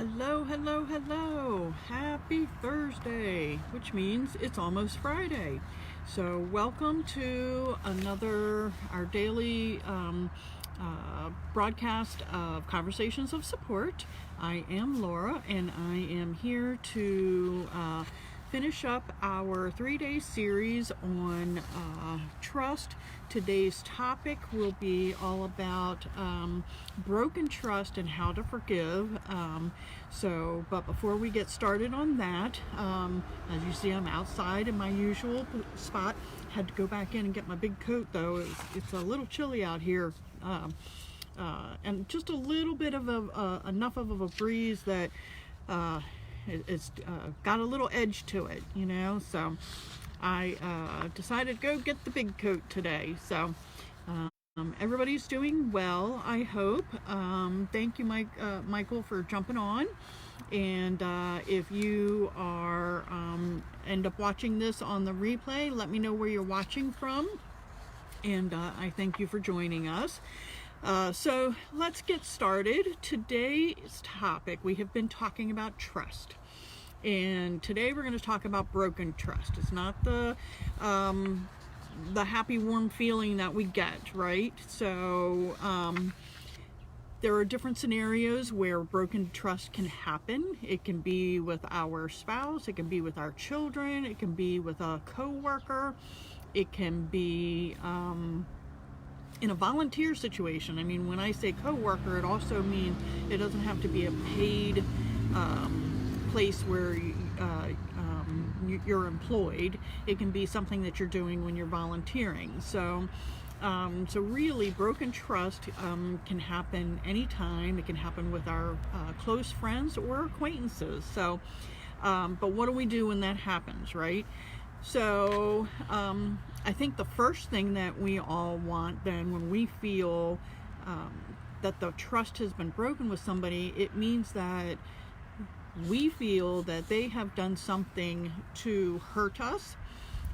Hello, hello, hello. Happy Thursday, which means it's almost Friday. So welcome to our daily broadcast of Conversations of Support. I am Laura, and I am here to finish up our 3-day series on trust. Today's topic will be all about broken trust and how to forgive. But before we get started on that, as you see, I'm outside in my usual spot. Had to go back in and get my big coat, though. It's a little chilly out here. And just a little bit of enough of a breeze that it's got a little edge to it, so I decided to go get the big coat today. So everybody's doing well, I hope. Thank you, Michael, for jumping on. And if you are end up watching this on the replay, let me know where you're watching from. And I thank you for joining us. So let's get started. Today's topic, we have been talking about trust. And today we're going to talk about broken trust. It's not the happy, warm feeling that we get, right? So there are different scenarios where broken trust can happen. It can be with our spouse. It can be with our children. It can be with a coworker. It can be in a volunteer situation. I mean, when I say coworker, it also means it doesn't have to be a paid place where you're employed. It can be something that you're doing when you're volunteering. So really, broken trust can happen anytime. It can happen with our close friends or acquaintances. So, but what do we do when that happens, right? So I think the first thing that we all want then, when we feel that the trust has been broken with somebody, it means that we feel that they have done something to hurt us,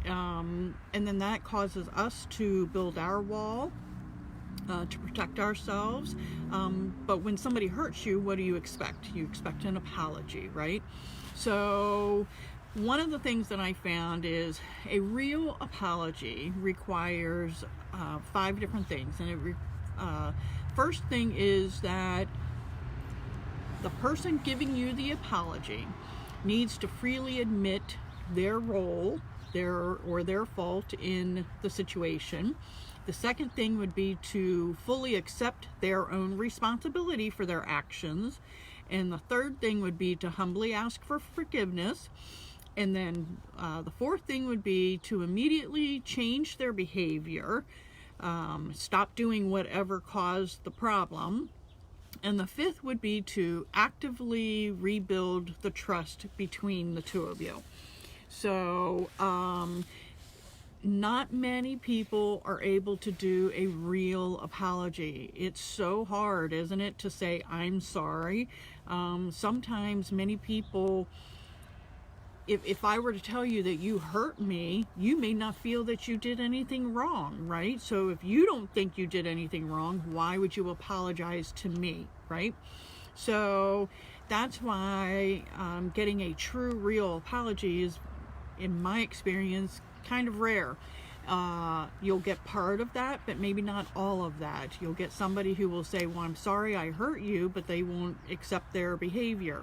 and then that causes us to build our wall to protect ourselves. But when somebody hurts you, what do you expect? You expect an apology, right? So one of the things that I found is a real apology requires 5 different things. And first thing is that the person giving you the apology needs to freely admit their role, their fault in the situation. The second thing would be to fully accept their own responsibility for their actions. And the third thing would be to humbly ask for forgiveness. And then the fourth thing would be to immediately change their behavior, stop doing whatever caused the problem. And the fifth would be to actively rebuild the trust between the two of you. So not many people are able to do a real apology. It's so hard, isn't it, to say, I'm sorry. Sometimes many people, if I were to tell you that you hurt me, you may not feel that you did anything wrong, right? So if you don't think you did anything wrong, why would you apologize to me, right? So that's why getting a true, real apology is, in my experience, kind of rare. You'll get part of that, but maybe not all of that. You'll get somebody who will say, well, I'm sorry I hurt you, but they won't accept their behavior.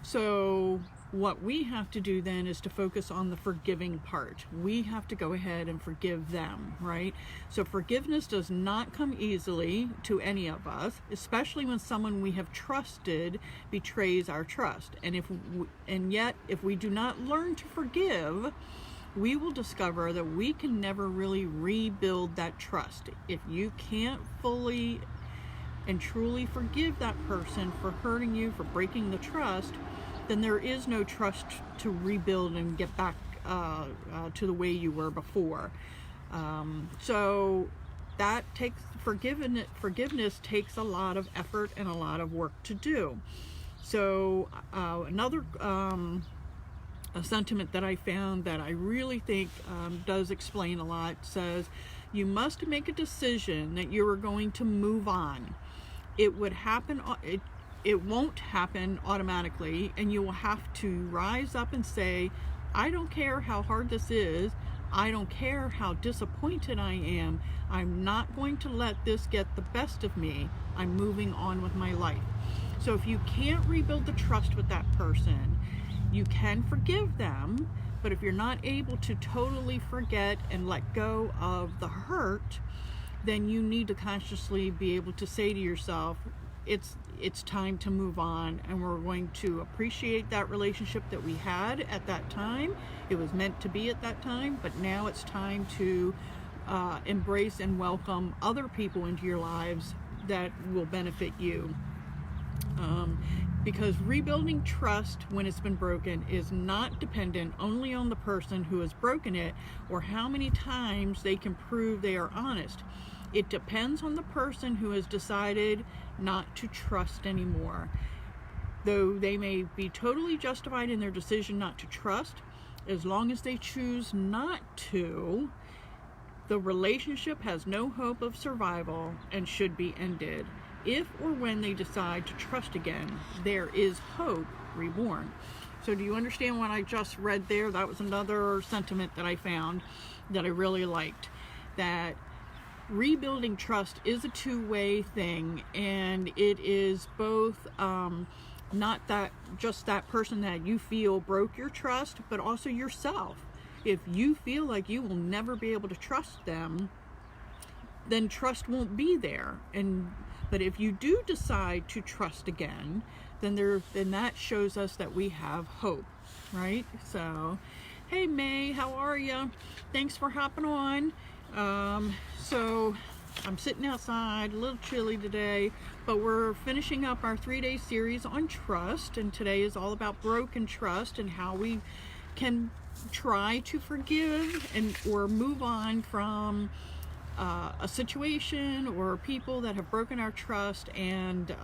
So what we have to do then is to focus on the forgiving part. We have to go ahead and forgive them, right? So forgiveness does not come easily to any of us, especially when someone we have trusted betrays our trust. And yet, if we do not learn to forgive, we will discover that we can never really rebuild that trust. If you can't fully and truly forgive that person for hurting you, for breaking the trust, then there is no trust to rebuild and get back to the way you were before. So that takes forgiveness takes a lot of effort and a lot of work to do. So another a sentiment that I found that I really think does explain a lot says, you must make a decision that you are going to move on. It would happen, it won't happen automatically, and you will have to rise up and say, I don't care how hard this is. I don't care how disappointed I am. I'm not going to let this get the best of me. I'm moving on with my life. So if you can't rebuild the trust with that person, you can forgive them, but if you're not able to totally forget and let go of the hurt, then you need to consciously be able to say to yourself, it's time to move on, and we're going to appreciate that relationship that we had at that time. It was meant to be at that time, but now it's time to embrace and welcome other people into your lives that will benefit you. Because rebuilding trust when it's been broken is not dependent only on the person who has broken it or how many times they can prove they are honest. It depends on the person who has decided not to trust anymore. Though they may be totally justified in their decision not to trust, as long as they choose not to, the relationship has no hope of survival and should be ended. If or when they decide to trust again, there is hope reborn. So do you understand what I just read there? That was another sentiment that I found that I really liked. That rebuilding trust is a two-way thing, and it is both not that just that person that you feel broke your trust, but also yourself. If you feel like you will never be able to trust them, then trust won't be there. But if you do decide to trust again, then that shows us that we have hope, right? So, hey May, how are you? Thanks for hopping on. So I'm sitting outside, a little chilly today, but we're finishing up our 3-day series on trust, and today is all about broken trust and how we can try to forgive or move on from a situation or people that have broken our trust, and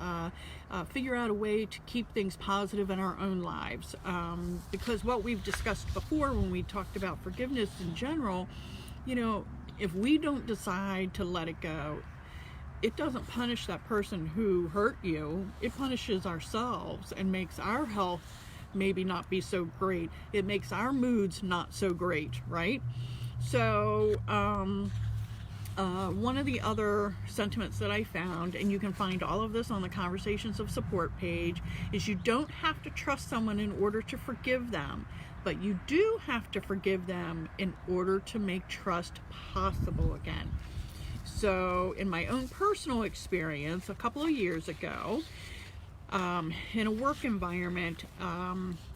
figure out a way to keep things positive in our own lives. Because what we've discussed before when we talked about forgiveness in general, if we don't decide to let it go, it doesn't punish that person who hurt you. It punishes ourselves and makes our health maybe not be so great. It makes our moods not so great, right? So, one of the other sentiments that I found, and you can find all of this on the Conversations of Support page, is you don't have to trust someone in order to forgive them, but you do have to forgive them in order to make trust possible again. So in my own personal experience, a couple of years ago, in a work environment,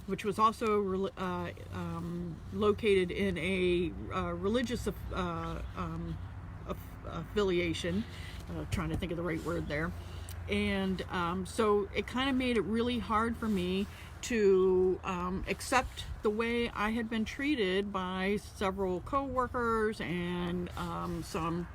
which was also located in a religious affiliation, trying to think of the right word there, and so it kind of made it really hard for me to accept the way I had been treated by several co-workers and some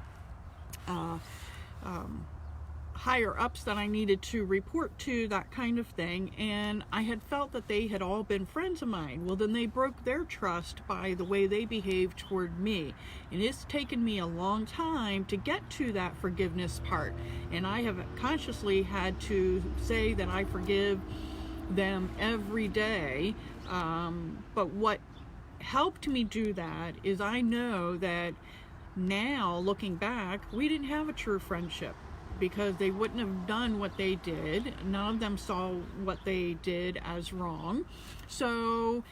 higher ups that I needed to report to, that kind of thing. And I had felt that they had all been friends of mine. Well, then they broke their trust by the way they behaved toward me. And it's taken me a long time to get to that forgiveness part. And I have consciously had to say that I forgive them every day. But what helped me do that is I know that now, looking back, we didn't have a true friendship, because they wouldn't have done what they did. None of them saw what they did as wrong. So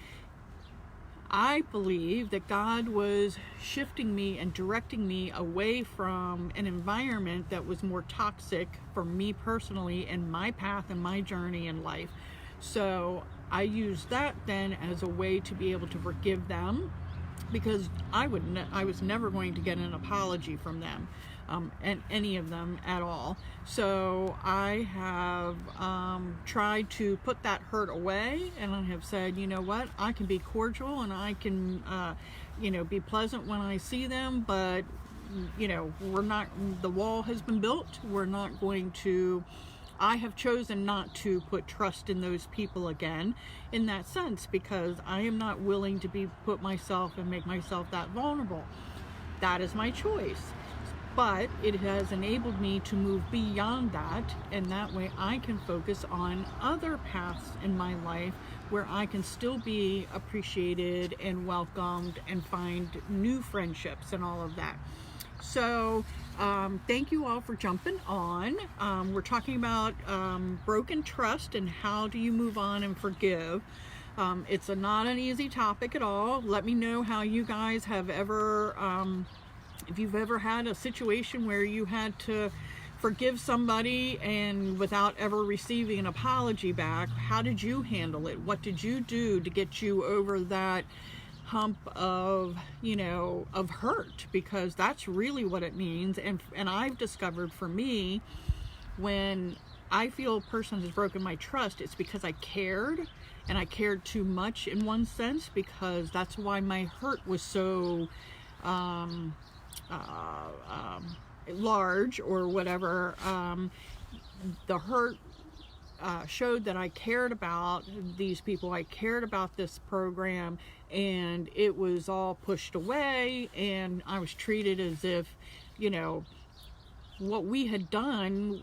I believe that God was shifting me and directing me away from an environment that was more toxic for me personally and my path and my journey in life. So I used that then as a way to be able to forgive them, because I was never going to get an apology from them, and any of them at all. So I have tried to put that hurt away, and I have said, you know what, I can be cordial and I can be pleasant when I see them, but we're not, the wall has been built. We're not going to, I have chosen not to put trust in those people again in that sense, because I am not willing to put myself and make myself that vulnerable. That is my choice. but it has enabled me to move beyond that, and that way I can focus on other paths in my life where I can still be appreciated and welcomed and find new friendships and all of that. So thank you all for jumping on. We're talking about broken trust and how do you move on and forgive. It's not an easy topic at all. Let me know how you guys have ever if you've ever had a situation where you had to forgive somebody and without ever receiving an apology back. How did you handle it? What did you do to get you over that hump of, of hurt? Because that's really what it means. And I've discovered, for me, when I feel a person has broken my trust, it's because I cared, and I cared too much in one sense, because that's why my hurt was so large or whatever. The hurt showed that I cared about these people, I cared about this program, and it was all pushed away, and I was treated as if, what we had done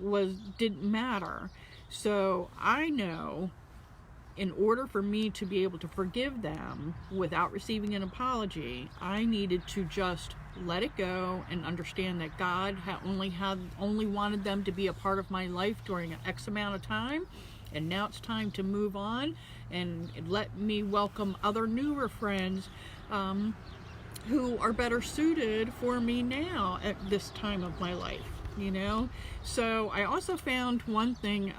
didn't matter. So I know, in order for me to be able to forgive them without receiving an apology, I needed to just let it go and understand that God only wanted them to be a part of my life during an X amount of time, and now it's time to move on and let me welcome other newer friends who are better suited for me now at this time of my life. So I also found one thing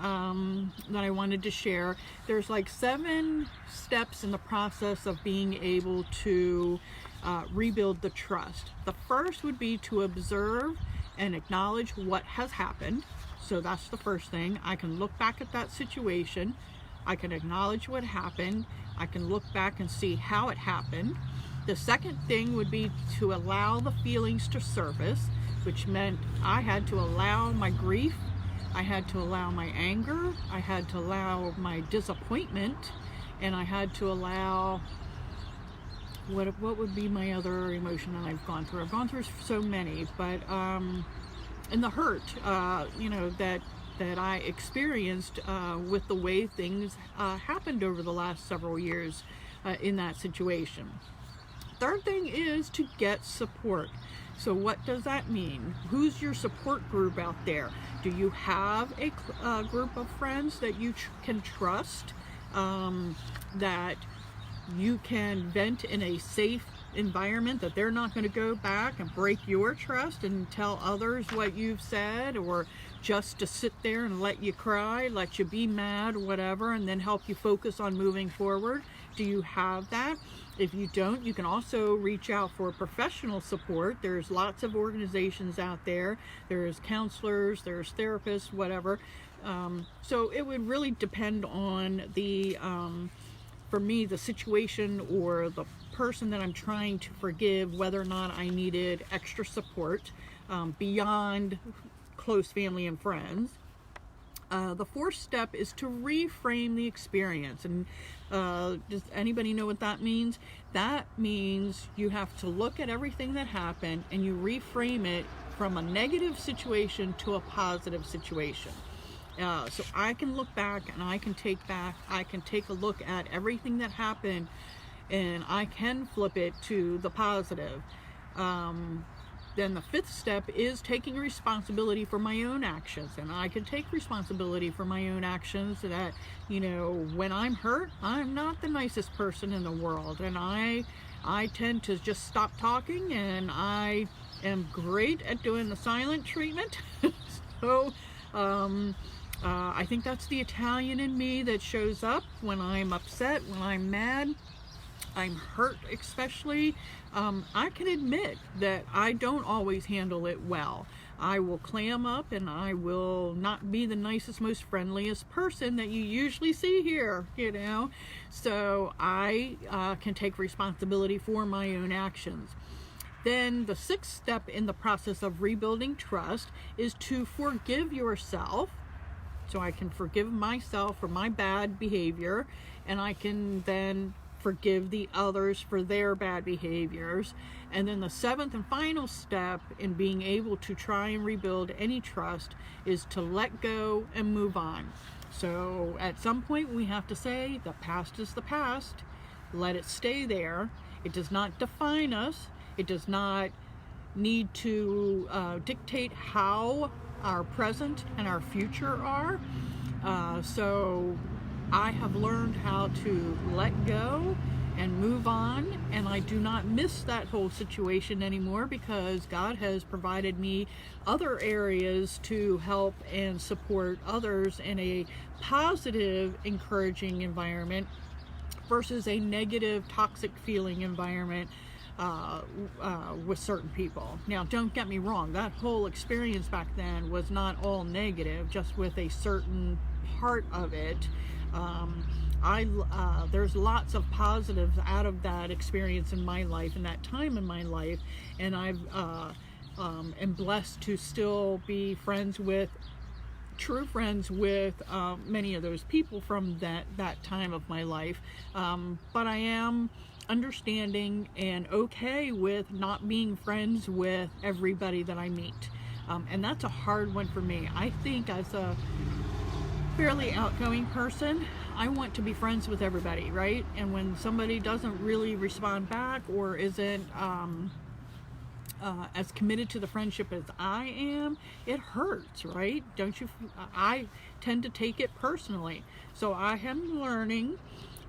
that I wanted to share. There's like 7 steps in the process of being able to rebuild the trust. The first would be to observe and acknowledge what has happened. So that's the first thing. I can look back at that situation. I can acknowledge what happened. I can look back and see how it happened. The second thing would be to allow the feelings to surface, which meant I had to allow my grief, I had to allow my anger, I had to allow my disappointment, and I had to allow, what would be my other emotion that I've gone through? I've gone through so many, but and the hurt, that I experienced with the way things happened over the last several years in that situation. Third thing is to get support. So what does that mean? Who's your support group out there? Do you have a group of friends that you can trust, that you can vent in a safe environment, that they're not going to go back and break your trust and tell others what you've said, or just to sit there and let you cry, let you be mad, or whatever, and then help you focus on moving forward? Do you have that? If you don't, you can also reach out for professional support. There's lots of organizations out there. There's counselors, there's therapists, whatever. So it would really depend on for me, the situation or the person that I'm trying to forgive, whether or not I needed extra support beyond close family and friends. The fourth step is to reframe the experience. And does anybody know what that means? That means you have to look at everything that happened and you reframe it from a negative situation to a positive situation. So I can look back and I can take a look at everything that happened, and I can flip it to the positive. Then the fifth step is taking responsibility for my own actions, and I can take responsibility for my own actions. That, when I'm hurt, I'm not the nicest person in the world, and I tend to just stop talking, and I am great at doing the silent treatment. So I think that's the Italian in me that shows up when I'm upset, when I'm mad, I'm hurt especially. I can admit that I don't always handle it well. I will clam up and I will not be the nicest, most friendliest person that you usually see here, So I can take responsibility for my own actions. Then the sixth step in the process of rebuilding trust is to forgive yourself. So I can forgive myself for my bad behavior, and I can then forgive the others for their bad behaviors. And then the seventh and final step in being able to try and rebuild any trust is to let go and move on. So at some point we have to say the past is the past, let it stay there. It does not define us. It does not need to dictate how our present and our future are. So I have learned how to let go and move on, and I do not miss that whole situation anymore because God has provided me other areas to help and support others in a positive, encouraging environment versus a negative, toxic feeling environment with certain people. Now, don't get me wrong, that whole experience back then was not all negative, just with a certain part of it. There's lots of positives out of that experience in my life and that time in my life, and I've am blessed to still be true friends with many of those people from that time of my life. But I am understanding and okay with not being friends with everybody that I meet. And that's a hard one for me. I think as a fairly outgoing person, I want to be friends with everybody, right? And when somebody doesn't really respond back or isn't as committed to the friendship as I am, it hurts, right? Don't you? I tend to take it personally. So I am learning,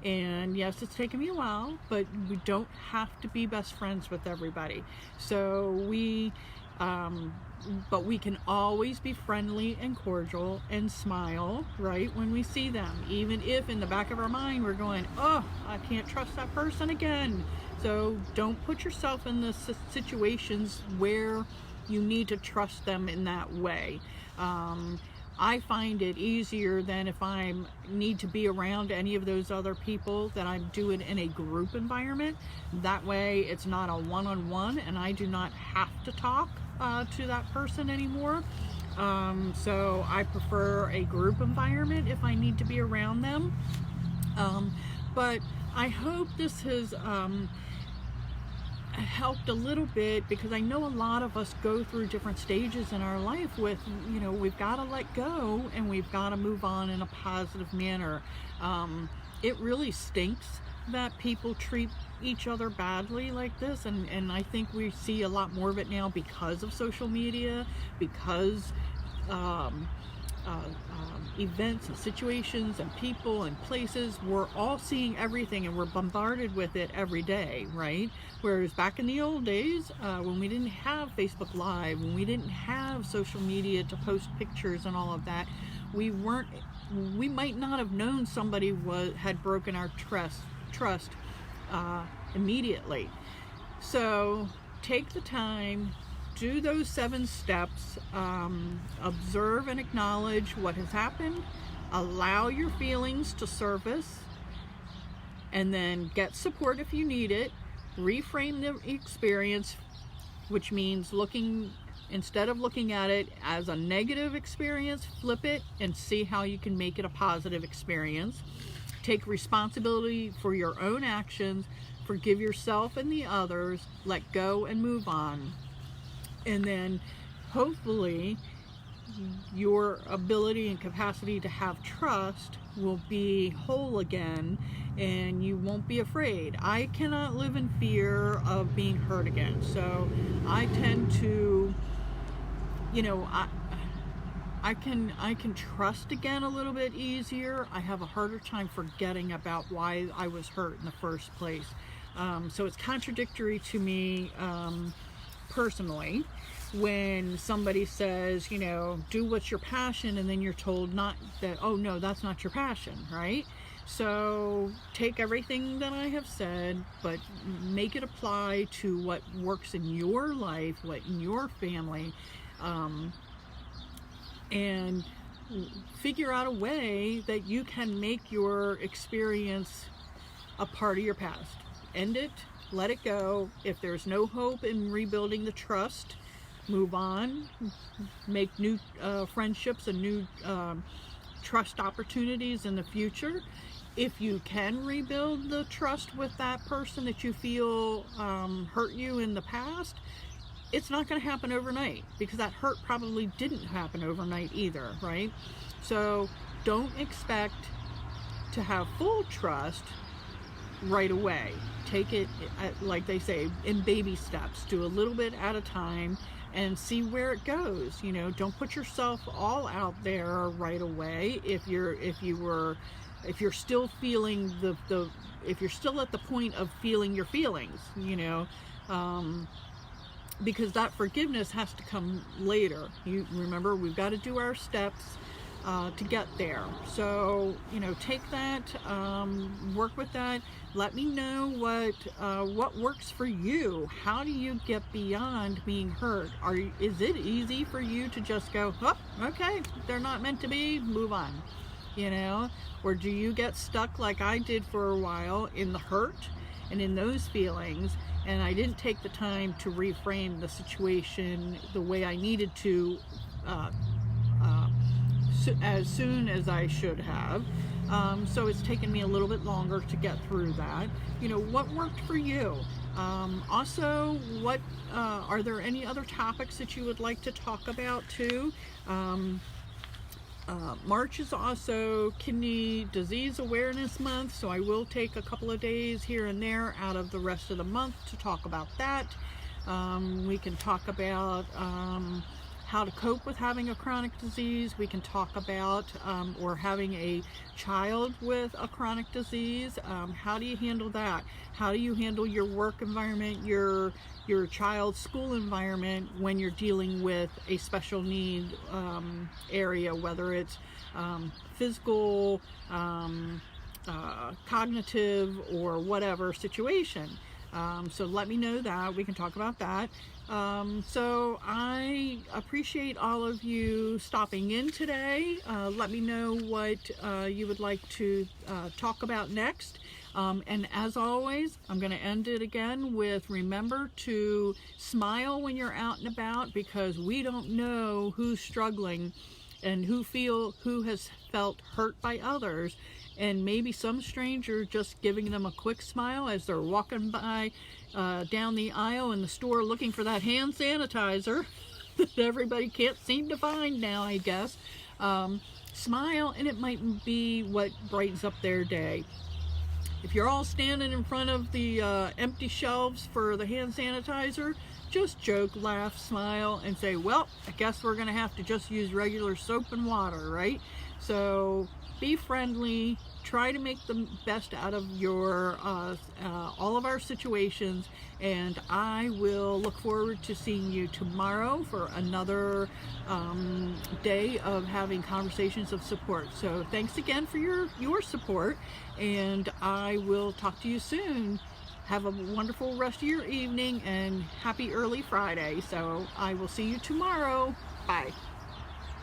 and yes, it's taken me a while, but we don't have to be best friends with everybody. So but we can always be friendly and cordial and smile, right, when we see them, even if in the back of our mind we're going, oh, I can't trust that person again. So don't put yourself in the situations where you need to trust them in that way. I find it easier than if I need to be around any of those other people that I do it in a group environment. That way it's not a one-on-one and I do not have to talk to that person anymore. So I prefer a group environment if I need to be around them. But I hope this has helped a little bit, because I know a lot of us go through different stages in our life with, we've got to let go and we've got to move on in a positive manner. It really stinks that people treat each other badly like this, and I think we see a lot more of it now because of social media, because events and situations and people and places, we're all seeing everything and we're bombarded with it every day, right? Whereas back in the old days, when we didn't have Facebook Live, when we didn't have social media to post pictures and all of that, we might not have known somebody had broken our trust immediately. So take the time, do those 7 steps, observe and acknowledge what has happened, allow your feelings to surface, and then get support if you need it. Reframe the experience, which means instead of looking at it as a negative experience, flip it and see how you can make it a positive experience. Take responsibility for your own actions, forgive yourself and the others, let go and move on. And then hopefully your ability and capacity to have trust will be whole again, and you won't be afraid. I cannot live in fear of being hurt again. So I tend to, I can trust again a little bit easier. I have a harder time forgetting about why I was hurt in the first place. So it's contradictory to me personally when somebody says, do what's your passion, and then you're told not that, oh no, that's not your passion, right? So take everything that I have said, but make it apply to what works in your life, what in your family, and figure out a way that you can make your experience a part of your past. End it, let it go. If there's no hope in rebuilding the trust, move on, make new friendships and new trust opportunities in the future. if you can rebuild the trust with that person that you feel hurt you in the past, it's not going to happen overnight, because that hurt probably didn't happen overnight either, right? So don't expect to have full trust right away. Take it, like they say, in baby steps. Do a little bit at a time and see where it goes. You know, don't put yourself all out there right away. If you're still feeling if you're still at the point of feeling your feelings, you know, because that forgiveness has to come later. You remember, we've got to do our steps to get there. So, you know, take that, work with that. Let me know what works for you. How do you get beyond being hurt? Is it easy for you to just go, oh, okay, they're not meant to be, move on, you know? Or do you get stuck like I did for a while in the hurt and in those feelings, and I didn't take the time to reframe the situation the way I needed to as soon as I should have. So it's taken me a little bit longer to get through that. You know, what worked for you? Also, are there any other topics that you would like to talk about too? March is also Kidney Disease Awareness Month, so I will take a couple of days here and there out of the rest of the month to talk about that. We can talk about how to cope with having a chronic disease. We can talk about or having a child with a chronic disease. How do you handle that? How do you handle your work environment, your child's school environment when you're dealing with a special need area, whether it's physical, cognitive, or whatever situation. So let me know that. We can talk about that. So I appreciate all of you stopping in today. Let me know what you would like to talk about next. And as always, I'm going to end it again with, remember to smile when you're out and about, because we don't know who's struggling and who has felt hurt by others. And maybe some stranger just giving them a quick smile as they're walking by down the aisle in the store looking for that hand sanitizer that everybody can't seem to find now, I guess. Smile, and it might be what brightens up their day. If you're all standing in front of the empty shelves for the hand sanitizer, just joke, laugh, smile, and say, well, I guess we're going to have to just use regular soap and water, right? So be friendly, try to make the best out of your all of our situations, and I will look forward to seeing you tomorrow for another day of having conversations of support. So thanks again for your support, and I will talk to you soon. Have a wonderful rest of your evening, and happy early Friday. So I will see you tomorrow. Bye.